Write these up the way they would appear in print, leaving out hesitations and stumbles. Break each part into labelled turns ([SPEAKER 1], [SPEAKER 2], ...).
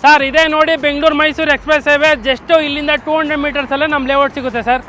[SPEAKER 1] Sir ಇದೇ ನೋಡಿ Bengaluru Mysuru express highway just ಇಲ್ಲಿಂದ 200 ಮೀಟರ್ಸ್ ಅಲ್ಲೇ ನಮ್ಮ ಲೇಔಟ್ ಸಿಗುತ್ತೆ ಸರ್.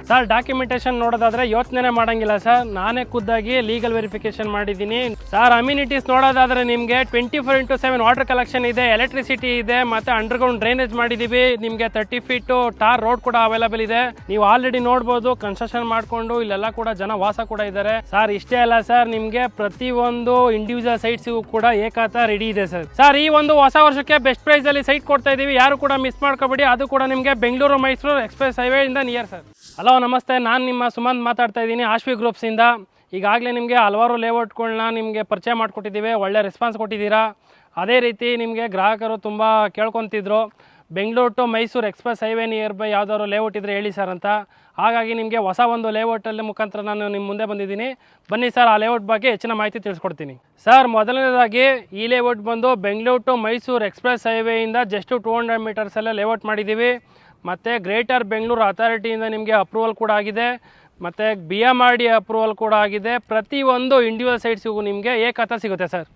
[SPEAKER 1] ಸರ್ ಡಾಕ್ಯುಮೆಂಟೇಶನ್ ನೋಡೋದಾದ್ರೆ ಯೋಚನೆ ಮಾಡಂಗಿಲ್ಲ ಸರ್, ನಾನೇ ಖುದ್ದಾಗಿ ಲೀಗಲ್ ವೆರಿಫಿಕೇಶನ್ ಮಾಡಿದ್ದೀನಿ ಸರ್. ಅಮ್ಯುನಿಟೀಸ್ ನೋಡೋದಾದ್ರೆ ನಿಮಗೆ 24x7 ವಾಟರ್ ಕಲೆಕ್ಷನ್ ಇದೆ, ಎಲೆಕ್ಟ್ರಿಸಿಟಿ ಇದೆ, ಮತ್ತೆ ಅಂಡರ್ಗ್ರೌಂಡ್ ಡ್ರೈನೇಜ್ ಮಾಡಿದೀವಿ. ನಿಮಗೆ 30 ಫೀಟ್ ಟಾರ್ ರೋಡ್ ಕೂಡ ಅವೈಲೇಬಲ್ ಇದೆ. ನೀವು ಆಲ್ರೆಡಿ ನೋಡ್ಬೋದು ಕನ್ಸ್ಟ್ರಕ್ಷನ್ ಮಾಡ್ಕೊಂಡು ಇಲ್ಲೆಲ್ಲ ಕೂಡ ಜನ ವಾಸ ಕೂಡ ಇದ್ದಾರೆ ಸರ್. ಇಷ್ಟೇ ಅಲ್ಲ ಸರ್, ನಿಮಗೆ ಪ್ರತಿಯೊಂದು ಇಂಡಿವಿಜುವಲ್ ಸೈಟ್ಸ್ಗೂ ಕೂಡ ಏಕಾತ ರೆಡಿ ಇದೆ ಸರ್. ಸರ್ ಈ ಒಂದು ಹೊಸ ವರ್ಷಕ್ಕೆ ಬೆಸ್ಟ್ ಪ್ರೈಸ್ ಅಲ್ಲಿ ಸೈಟ್ ಕೊಡ್ತಾ ಇದೀವಿ, ಯಾರು ಕೂಡ ಮಿಸ್ ಮಾಡ್ಕೋಬೇಡಿ. ಅದು ಕೂಡ ನಿಮಗೆ ಬೆಂಗಳೂರು ಮೈಸೂರು ಎಕ್ಸ್ಪ್ರೆಸ್ ಹೈವೇ ಇಂದ ನಿಯರ್ ಸರ್. ಹಲೋ ನಮಸ್ತೆ, ನಾನು ನಿಮ್ಮ ಸುಮಂತ್ ಮಾತಾಡ್ತಾ ಇದ್ದೀನಿ ಆಶ್ವಿ ಗ್ರೂಪ್ಸಿಂದ. ಈಗಾಗಲೇ ನಿಮಗೆ ಹಲವಾರು ಲೇಔಟ್ಗಳನ್ನ ನಿಮಗೆ ಪರಿಚಯ ಮಾಡಿಕೊಟ್ಟಿದ್ದೀವಿ, ಒಳ್ಳೆ ರೆಸ್ಪಾನ್ಸ್ ಕೊಟ್ಟಿದ್ದೀರಾ. ಅದೇ ರೀತಿ ನಿಮಗೆ ಗ್ರಾಹಕರು ತುಂಬ ಕೇಳ್ಕೊತಿದ್ರು Bengaluru to Mysuru express highway nearby ಯಾವ್ದಾದ್ರು ಲೇಔಟ್ ಇದ್ದರೆ ಹೇಳಿ ಸರ್ ಅಂತ. ಹಾಗಾಗಿ ನಿಮಗೆ ಹೊಸ ಒಂದು ಲೇಔಟಲ್ಲಿ ಮುಖಾಂತರ ನಾನು ನಿಮ್ಮ ಮುಂದೆ ಬಂದಿದ್ದೀನಿ. ಬನ್ನಿ ಸರ್, ಆ ಲೇಔಟ್ ಬಗ್ಗೆ ಹೆಚ್ಚಿನ ಮಾಹಿತಿ ತಿಳಿಸ್ಕೊಡ್ತೀನಿ ಸರ್. ಮೊದಲನೇದಾಗಿ ಈ ಲೇಔಟ್ ಬಂದು ಬೆಂಗಳೂರು ಟು ಮೈಸೂರು ಎಕ್ಸ್ಪ್ರೆಸ್ ಹೈವೇಯಿಂದ ಜಸ್ಟ್ 200 ಮೀಟರ್ಸಲ್ಲೇ ಲೇಔಟ್ ಮಾಡಿದ್ದೀವಿ. ಮತ್ತು ಗ್ರೇಟರ್ ಬೆಂಗಳೂರು ಅಥಾರಿಟಿಯಿಂದ ನಿಮಗೆ ಅಪ್ರೂವಲ್ ಕೂಡ ಆಗಿದೆ, ಮತ್ತು BMRD ಅಪ್ರೂವಲ್ ಕೂಡ ಆಗಿದೆ. ಪ್ರತಿಯೊಂದು ಇಂಡಿವಿಜುವಲ್ ಸೈಟ್ಸಿಗೂ ನಿಮಗೆ ಏಕತ ಸಿಗುತ್ತೆ ಸರ್.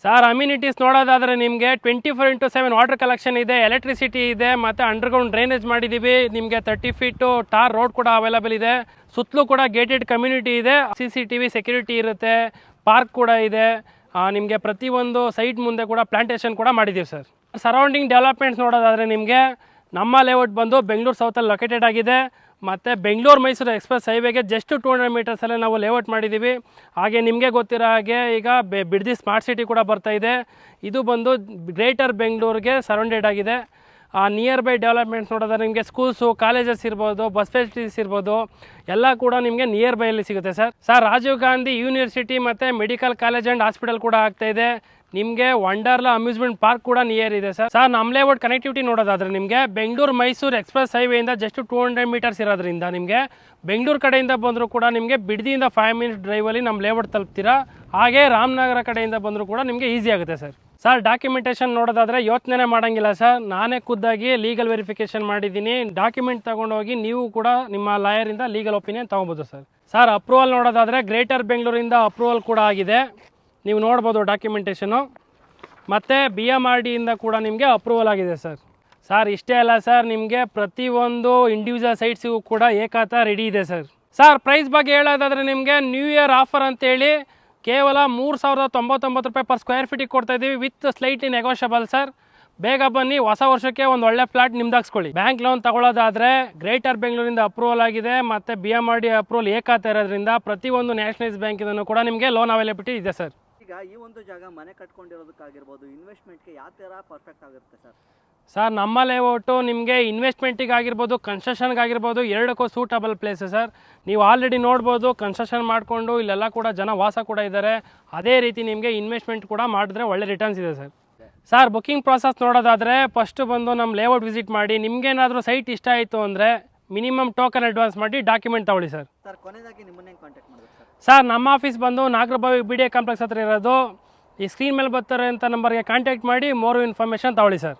[SPEAKER 1] ಸರ್ ಅಮ್ಯುನಿಟೀಸ್ ನೋಡೋದಾದರೆ ನಿಮಗೆ 24x7 ವಾಟರ್ ಕಲೆಕ್ಷನ್ ಇದೆ, ಎಲೆಕ್ಟ್ರಿಸಿಟಿ ಇದೆ, ಮತ್ತು ಅಂಡರ್ಗ್ರೌಂಡ್ ಡ್ರೈನೇಜ್ ಮಾಡಿದ್ದೀವಿ. ನಿಮಗೆ 30 ಫೀಟು ಟಾರ್ ರೋಡ್ ಕೂಡ ಅವೈಲೇಬಲ್ ಇದೆ. ಸುತ್ತಲೂ ಕೂಡ ಗೇಟೆಡ್ ಕಮ್ಯುನಿಟಿ ಇದೆ, CCTV ಸೆಕ್ಯೂರಿಟಿ ಇರುತ್ತೆ, ಪಾರ್ಕ್ ಕೂಡ ಇದೆ. ನಿಮಗೆ ಪ್ರತಿಯೊಂದು ಸೈಟ್ ಮುಂದೆ ಕೂಡ ಪ್ಲಾಂಟೇಷನ್ ಕೂಡ ಮಾಡಿದ್ದೀವಿ ಸರ್. ಸರೌಂಡಿಂಗ್ ಡೆವಲಪ್ಮೆಂಟ್ಸ್ ನೋಡೋದಾದರೆ ನಿಮಗೆ ನಮ್ಮ ಲೇಔಟ್ ಬಂದು ಬೆಂಗಳೂರು ಸೌತಲ್ಲಿ ಲೊಕೇಟೆಡ್ ಆಗಿದೆ. ಮತ್ತು ಬೆಂಗಳೂರು ಮೈಸೂರು ಎಕ್ಸ್ಪ್ರೆಸ್ ಹೈವೇಗೆ ಜಸ್ಟ್ 200 ಮೀಟರ್ಸಲ್ಲೇ ನಾವು ಲೇಔಟ್ ಮಾಡಿದ್ದೀವಿ. ಹಾಗೆ ನಿಮಗೆ ಗೊತ್ತಿರೋ ಹಾಗೆ ಈಗ ಬಿಡ್ದಿ ಸ್ಮಾರ್ಟ್ ಸಿಟಿ ಕೂಡ ಬರ್ತಾ ಇದೆ. ಇದು ಬಂದು ಗ್ರೇಟರ್ ಬೆಂಗಳೂರಿಗೆ ಸರೌಂಡೆಡ್ ಆಗಿದೆ. ನಿಯರ್ ಬೈ ಡೆವಲಪ್ಮೆಂಟ್ಸ್ ನೋಡೋದಾದ್ರೆ ನಿಮಗೆ ಸ್ಕೂಲ್ಸು, ಕಾಲೇಜಸ್ ಇರ್ಬೋದು, ಬಸ್ ಫೆಸಿಲಿಟೀಸ್ ಇರ್ಬೋದು, ಎಲ್ಲ ಕೂಡ ನಿಮಗೆ ನಿಯರ್ ಬೈಯಲ್ಲಿ ಸಿಗುತ್ತೆ ಸರ್. ರಾಜೀವ್ ಗಾಂಧಿ ಯೂನಿವರ್ಸಿಟಿ ಮತ್ತು ಮೆಡಿಕಲ್ ಕಾಲೇಜ್ ಆ್ಯಂಡ್ ಹಾಸ್ಪಿಟಲ್ ಕೂಡ ಆಗ್ತಾಯಿದೆ. ನಿಮಗೆ ವಂಡರ್ಲಾ ಅಮ್ಯೂಸ್ಮೆಂಟ್ ಪಾರ್ಕ್ ಕೂಡ ನಿಯರ್ ಇದೆ ಸರ್. ನಮ್ಮ ಲೇಔಟ್ ಕನೆಕ್ಟಿವಿಟಿ ನೋಡೋದಾದ್ರೆ ನಿಮಗೆ ಬೆಂಗಳೂರು ಮೈಸೂರು ಎಕ್ಸ್ಪ್ರೆಸ್ ಹೈವೇಯಿಂದ ಜಸ್ಟ್ 200 ಮೀಟರ್ಸ್ ಇರೋದ್ರಿಂದ ನಿಮಗೆ ಬೆಂಗಳೂರು ಕಡೆಯಿಂದ ಬಂದರೂ ಕೂಡ ನಿಮಗೆ ಬಿಡ್ದಿಯಿಂದ 5 ಮಿನಿಟ್ ಡ್ರೈವಲ್ಲಿ ನಮ್ಮ ಲೇಔಟ್ ತಲುಪ್ತೀರಾ. ಹಾಗೆ ರಾಮನಗರ ಕಡೆಯಿಂದ ಬಂದರೂ ಕೂಡ ನಿಮಗೆ ಈಸಿ ಆಗುತ್ತೆ ಸರ್. ಡಾಕ್ಯುಮೆಂಟೇಷನ್ ನೋಡೋದಾದರೆ ಯೋಚನೆ ಮಾಡಂಗಿಲ್ಲ ಸರ್, ನಾನೇ ಖುದ್ದಾಗಿ ಲೀಗಲ್ ವೆರಿಫಿಕೇಷನ್ ಮಾಡಿದ್ದೀನಿ. ಡಾಕ್ಯುಮೆಂಟ್ ತೊಗೊಂಡೋಗಿ ನೀವು ಕೂಡ ನಿಮ್ಮ ಲಾಯರಿಂದ ಲೀಗಲ್ ಒಪಿನಿಯನ್ ತೊಗೊಬೋದು ಸರ್. ಅಪ್ರೂವಲ್ ನೋಡೋದಾದರೆ ಗ್ರೇಟರ್ ಬೆಂಗಳೂರಿಂದ ಅಪ್ರೂವಲ್ ಕೂಡ ಆಗಿದೆ, ನೀವು ನೋಡ್ಬೋದು ಡಾಕ್ಯುಮೆಂಟೇಷನು. ಮತ್ತು BMRDಯಿಂದ ಕೂಡ ನಿಮಗೆ ಅಪ್ರೂವಲ್ ಆಗಿದೆ ಸರ್. ಇಷ್ಟೇ ಅಲ್ಲ ಸರ್, ನಿಮಗೆ ಪ್ರತಿಯೊಂದು ಇಂಡಿವಿಜುವಲ್ ಸೈಟ್ಸಿಗೂ ಕೂಡ ಏಕಾತ ರೆಡಿ ಇದೆ ಸರ್. ಪ್ರೈಸ್ ಬಗ್ಗೆ ಹೇಳೋದಾದರೆ ನಿಮಗೆ ನ್ಯೂ ಇಯರ್ ಆಫರ್ ಅಂತೇಳಿ ಕೇವಲ 3,099 ರೂಪಾಯಿ ಪರ್ ಸ್ಕ್ವೇರ್ ಫೀಟಿಗೆ ಕೊಡ್ತಾ ಇದ್ದೀವಿ, ವಿತ್ ಸ್ಲೈಟ್ಲಿ ನೆಗೋಷಿಯಬಲ್ ಸರ್. ಬೇಗ ಬನ್ನಿ, ಹೊಸ ವರ್ಷಕ್ಕೆ ಒಂದು ಒಳ್ಳೆ ಫ್ಲಾಟ್ ನಿಮ್ದಾಗಿಸ್ಕೊಳ್ಳಿ. ಬ್ಯಾಂಕ್ ಲೋನ್ ತಗೊಳ್ಳೋದಾದರೆ ಗ್ರೇಟರ್ ಬೆಂಗಳೂರಿಂದ ಅಪ್ರೂವಲ್ ಆಗಿದೆ, ಮತ್ತು BMRD ಅಪ್ರೂವಲ್ ಏಕಾತ ಇರೋದ್ರಿಂದ ಪ್ರತಿಯೊಂದು ನ್ಯಾಷನಲೈಸ್ ಬ್ಯಾಂಕಿಂದನೂ ಕೂಡ ನಿಮಗೆ ಲೋನ್ ಅವೈಲೇಬಿಲಿಟಿ ಇದೆ ಸರ್.
[SPEAKER 2] ಈಗ ಈ ಒಂದು ಜಾಗ ಮನೆ ಕಟ್ಕೊಂಡಿರೋದಕ್ಕಾಗಿರ್ಬೋದು, ಇನ್ವೆಸ್ಟ್ಮೆಂಟ್ಗೆ ಯಾವ ಥರ ಪರ್ಫೆಕ್ಟ್ ಆಗುತ್ತೆ
[SPEAKER 1] ಸರ್? ನಮ್ಮ ಲೇಔಟು ನಿಮಗೆ ಇನ್ವೆಸ್ಟ್ಮೆಂಟಿಗೆ ಆಗಿರ್ಬೋದು, ಕನ್ಸ್ಟ್ರಕ್ಷನ್ಗಾಗಿರ್ಬೋದು, ಎರಡಕ್ಕೂ ಸೂಟಬಲ್ ಪ್ಲೇಸ್ ಸರ್. ನೀವು ಆಲ್ರೆಡಿ ನೋಡ್ಬೋದು ಕನ್ಸ್ಟ್ರಕ್ಷನ್ ಮಾಡಿಕೊಂಡು ಇಲ್ಲೆಲ್ಲ ಕೂಡ ಜನ ವಾಸ ಕೂಡ ಇದ್ದಾರೆ. ಅದೇ ರೀತಿ ನಿಮಗೆ ಇನ್ವೆಸ್ಟ್ಮೆಂಟ್ ಕೂಡ ಮಾಡಿದ್ರೆ ಒಳ್ಳೆ ರಿಟರ್ನ್ಸ್ ಇದೆ ಸರ್. ಬುಕ್ಕಿಂಗ್ ಪ್ರಾಸೆಸ್ ನೋಡೋದಾದರೆ ಫಸ್ಟು ಬಂದು ನಮ್ಮ ಲೇಔಟ್ ವಿಸಿಟ್ ಮಾಡಿ, ನಿಮಗೇನಾದರೂ ಸೈಟ್ ಇಷ್ಟ ಆಯಿತು ಅಂದರೆ ಮಿನಿಮಮ್ ಟೋಕನ್ ಅಡ್ವಾನ್ಸ್ ಮಾಡಿ ಡಾಕ್ಯುಮೆಂಟ್ ತಗೊಳ್ಳಿ ಸರ್.
[SPEAKER 2] ಕೊನೆಯದಾಗಿ ನಿಮ್ಮನ್ನೇ ಕಾಂಟ್ಯಾಕ್ಟ್ ಮಾಡಬೇಕು
[SPEAKER 1] ಸರ್? ನಮ್ಮ ಆಫೀಸ್ ಬಂದು ನಾಗರಬಾವಿ BDA ಕಾಂಪ್ಲೆಕ್ಸ್ ಹತ್ರ ಇರೋದು. ಈ ಸ್ಕ್ರೀನ್ ಮೇಲೆ ಬರ್ತಾರೆ ಅಂತ ನಂಬರ್ಗೆ ಕಾಂಟ್ಯಾಕ್ಟ್ ಮಾಡಿ ಮೋರ್ ಇನ್ಫಾರ್ಮೇಷನ್ ತಗೊಳ್ಳಿ ಸರ್.